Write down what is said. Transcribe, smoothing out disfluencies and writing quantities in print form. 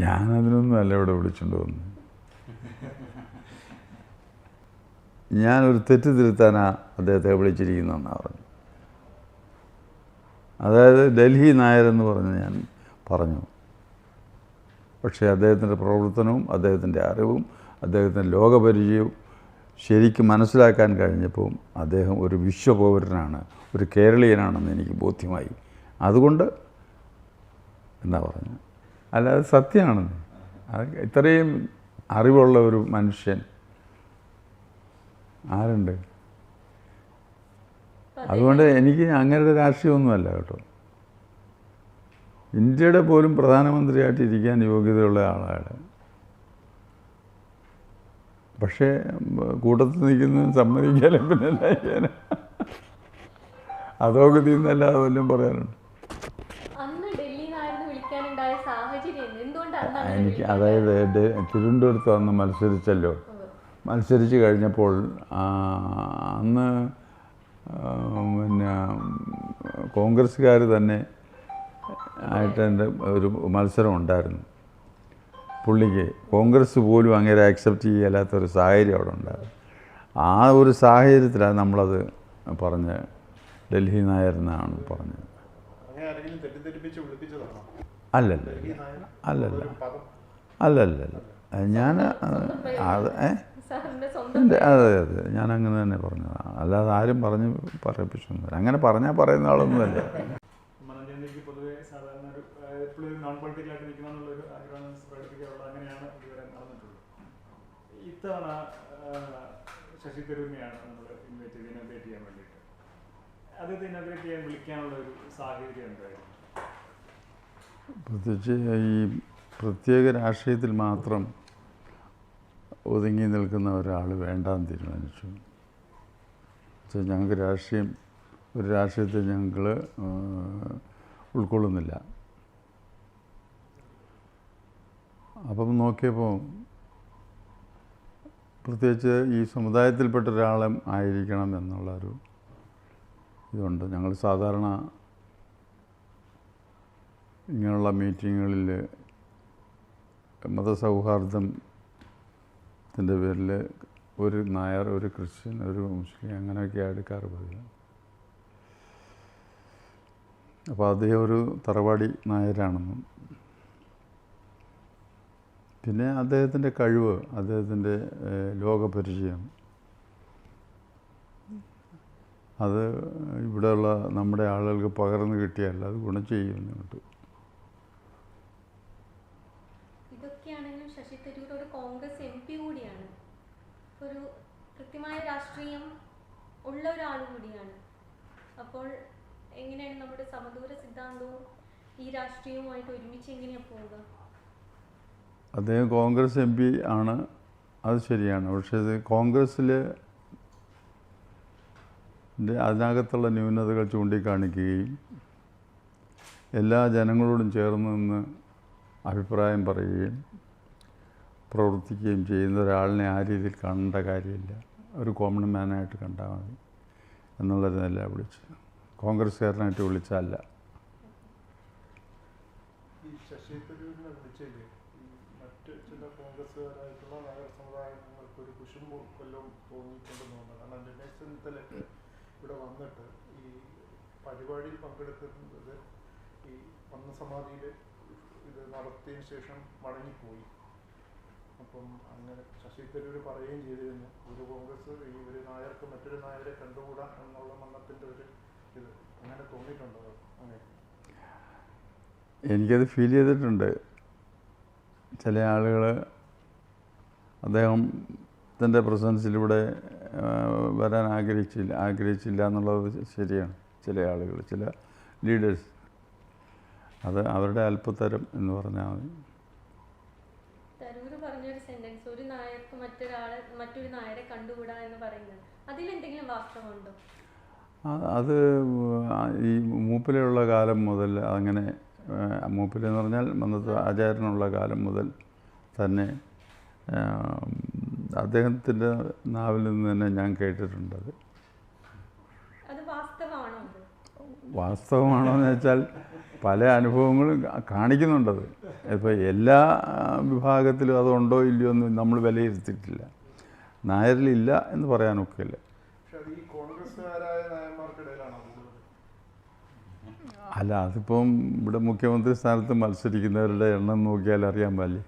ഞാനതിനൊന്നും അല്ല ഇവിടെ വിളിച്ചുകൊണ്ട് വന്നു. ഞാനൊരു തെറ്റ് തിരുത്താനാണ് അദ്ദേഹത്തെ വിളിച്ചിരിക്കുന്നതെന്നാണ് പറഞ്ഞു. അതായത് ഡൽഹി നായരെന്ന് പറഞ്ഞ് ഞാൻ പറഞ്ഞു. പക്ഷേ അദ്ദേഹത്തിൻ്റെ പ്രവർത്തനവും അദ്ദേഹത്തിൻ്റെ അറിവും അദ്ദേഹത്തിൻ്റെ ലോകപരിചയവും ശരിക്കും മനസ്സിലാക്കാൻ കഴിഞ്ഞപ്പോൾ അദ്ദേഹം ഒരു വിശ്വപൗരനാണ്, ഒരു കേരളീയനാണെന്ന് എനിക്ക് ബോധ്യമായി. അതുകൊണ്ട് എന്താ പറഞ്ഞു, അല്ലാതെ സത്യമാണെന്ന്. ഇത്രയും അറിവുള്ള ഒരു മനുഷ്യൻ ആരുണ്ട്? അതുകൊണ്ട് എനിക്ക് അങ്ങനെയുള്ള രാഷ്ട്രീയമൊന്നുമല്ല കേട്ടോ. ഇന്ത്യയുടെ പോലും പ്രധാനമന്ത്രിയായിട്ട് ഇരിക്കാൻ യോഗ്യതയുള്ള ആളാണ്. പക്ഷേ കൂട്ടത്തിൽ നിൽക്കുന്നത് സമ്മതിക്കാനും പിന്നെ എന്താ ചെയ്യാൻ? അധോഗതി എന്നല്ലാതെ വല്ലതും പറയാനുണ്ട്. എനിക്ക് അതായത് തിരുവനന്തപുരത്ത് അന്ന് മത്സരിച്ചല്ലോ. മത്സരിച്ച് കഴിഞ്ഞപ്പോൾ അന്ന് പിന്നെ കോൺഗ്രസ്സുകാർ തന്നെ ആയിട്ട് എൻ്റെ ഒരു മത്സരം ഉണ്ടായിരുന്നു. പുള്ളിക്ക് കോൺഗ്രസ് പോലും അങ്ങനെ ആക്സെപ്റ്റ് ചെയ്യാത്തൊരു സാഹചര്യം അവിടെ ഉണ്ടായിരുന്നു. ആ ഒരു സാഹചര്യത്തിലാണ് നമ്മളത് പറഞ്ഞ് ഡൽഹി നായർ എന്നാണ് പറഞ്ഞത്. അല്ലല്ല അല്ലല്ല അല്ലല്ല ഞാൻ അത് അതെ അതെ ഞാനങ്ങനെ തന്നെ പറഞ്ഞതാണ്. അല്ലാതെ ആരും പറഞ്ഞ് പറയിപ്പിച്ചൊന്നുമില്ല. അങ്ങനെ പറഞ്ഞാൽ പറയുന്ന ആളൊന്നുമല്ല. നോൺ പൊളിറ്റിക്കലായിട്ട് നിൽക്കണം എന്നുള്ളൊരു ആഗ്രഹം പ്രകടിപ്പിക്കാറുള്ള അങ്ങനെയാണ് ഇതുവരെ നടന്നിട്ടുള്ളത്. ഇത്തവണ ശശി തരൂരിനെയാണ് നമ്മൾ ഇനോഗ്രേറ്റ് ചെയ്യാൻ വേണ്ടിയിട്ട്. അദ്ദേഹത്തെ ഇനോഗ്രേറ്റ് ചെയ്യാൻ വിളിക്കാനുള്ള ഒരു സാഹചര്യം എന്തായിരുന്നു? പ്രത്യേകിച്ച് ഈ പ്രത്യേക രാഷ്ട്രീയത്തിൽ മാത്രം ഒതുങ്ങി നിൽക്കുന്ന ഒരാൾ വേണ്ടാന്ന് തീരുമാനിച്ചു. ഞങ്ങൾക്ക് ഒരു രാഷ്ട്രീയത്തെ ഞങ്ങൾ ഉൾക്കൊള്ളുന്നില്ല. അപ്പം നോക്കിയപ്പോൾ പ്രത്യേകിച്ച് ഈ സമുദായത്തിൽപ്പെട്ട ഒരാളും ആയിരിക്കണം എന്നുള്ളൊരു ഇതുണ്ട്. ഞങ്ങൾ സാധാരണ ഇങ്ങനെയുള്ള മീറ്റിങ്ങുകളിൽ മതസൗഹാർദ്ദത്തിൻ്റെ പേരിൽ ഒരു നായർ, ഒരു ക്രിസ്ത്യൻ, ഒരു മുസ്ലിം അങ്ങനെയൊക്കെയാണ് എടുക്കാറ് പതിവ്. അപ്പോൾ അദ്ദേഹം ഒരു തറവാടി നായരാണെന്നും പിന്നെ അദ്ദേഹത്തിൻ്റെ കഴിവ്, അദ്ദേഹത്തിൻ്റെ ലോകപരിചയം അത് ഇവിടെയുള്ള നമ്മുടെ ആളുകൾക്ക് പകർന്നു കിട്ടിയാൽ അത് ഗുണം ചെയ്യുന്നുണ്ട്. ഇതൊക്കെയാണെങ്കിലും ശശി തരൂർ ഒരു കോൺഗ്രസ് MP കൂടിയാണ്, ഒരു കൃത്യമായ രാഷ്ട്രീയം ഉള്ള ഒരാൾ കൂടിയാണ്. അപ്പോൾ എങ്ങനെയാണ് നമ്മുടെ സമദൂര സിദ്ധാന്തവും ഈ രാഷ്ട്രീയവുമായിട്ട് ഒരുമിച്ച് എങ്ങനെയാണ് പോവുക? അദ്ദേഹം കോൺഗ്രസ് MP ആണ്, അത് ശരിയാണ്. പക്ഷേ ഇത് കോൺഗ്രസ്സിൽ അതിനകത്തുള്ള ന്യൂനതകൾ ചൂണ്ടിക്കാണിക്കുകയും എല്ലാ ജനങ്ങളോടും ചേർന്ന് നിന്ന് അഭിപ്രായം പറയുകയും പ്രവർത്തിക്കുകയും ചെയ്യുന്ന ഒരാളിനെ ആ രീതിയിൽ കാണേണ്ട കാര്യമില്ല. ഒരു കോമൺ മാനായിട്ട് കണ്ടാൽ മതി എന്നുള്ളതിനല്ല വിളിച്ചത്, കോൺഗ്രസ്സുകാരനായിട്ട് വിളിച്ചല്ല. ഈ ശശി തരൂരിനെ വിളിച്ചതിൽ മറ്റ് ചില കോൺഗ്രസ്സുകാരായിട്ടുള്ള നഗര സമുദായങ്ങൾക്ക് ഒരു കുശുമ്പ് കൊല്ലം തോന്നിയിട്ടുണ്ടെന്ന് തോന്നുന്നു. കാരണം രമേശ് ചെന്നിത്തലൊക്കെ ഇവിടെ വന്നിട്ട് ഈ പരിപാടിയിൽ പങ്കെടുക്കുന്നത് ഈ പത്മസമാധിയിൽ ഇത് നടത്തിയതിന് ശേഷം മടങ്ങിപ്പോയി. അപ്പം അങ്ങനെ ശശി തരൂർ പറയുകയും ചെയ്തിരുന്നു, ഒരു കോൺഗ്രസ് ഈ ഒരു നായർക്ക് മറ്റൊരു നായരെ കണ്ടുകൂടാ എന്നുള്ള മണ്ണത്തിൻ്റെ ഒരു ഇത് അങ്ങനെ തോന്നിയിട്ടുണ്ടോ? അങ്ങനെ എനിക്കത് ഫീൽ ചെയ്തിട്ടുണ്ട്. ചില ആളുകൾ അദ്ദേഹത്തിൻ്റെ പ്രസൻസിലൂടെ വരാൻ ആഗ്രഹിച്ചില്ല എന്നുള്ളത് ശരിയാണ്. ചില ആളുകൾ, ചില ലീഡേഴ്സ്, അത് അവരുടെ അല്പത്തരം എന്ന് പറഞ്ഞാൽ മതി. തരൂർ പറഞ്ഞൊരു സെന്റൻസ്, ഒരു നായർക്ക് മറ്റൊരു നായരെ കണ്ടുകൂടാ എന്ന് പറയുന്നത്, അതിലെന്തെങ്കിലും വാസ്തവമുണ്ടോ? അത് ഈ മൂപ്പിലുള്ള കാലം മുതൽ അങ്ങനെ, മൂപ്പിലെന്ന് പറഞ്ഞാൽ മന്നത്ത് ആചാര്യനുള്ള കാലം മുതൽ തന്നെ അദ്ദേഹത്തിൻ്റെ നാവിൽ നിന്ന് തന്നെ ഞാൻ കേട്ടിട്ടുണ്ട്. അത് വാസ്തവമാണോ? വാസ്തവമാണോ എന്ന് വെച്ചാൽ പല അനുഭവങ്ങളും കാണിക്കുന്നുണ്ടത്. ഇപ്പോൾ എല്ലാ വിഭാഗത്തിലും അതുണ്ടോ ഇല്ലയോ എന്ന് നമ്മൾ വിലയിരുത്തിയിട്ടില്ല. നായരിലില്ല എന്ന് പറയാനൊക്കില്ല. പക്ഷെ അത് ഈ കോൺഗ്രസ്സുകാരായ നായന്മാർക്കിടയിലാണോ കൂടുതൽ? അല്ല, അതിപ്പം ഇവിടെ മുഖ്യമന്ത്രി സ്ഥാനത്ത് മത്സരിക്കുന്നവരുടെ എണ്ണം നോക്കിയാൽ അറിയാൻ പാടില്ലേ.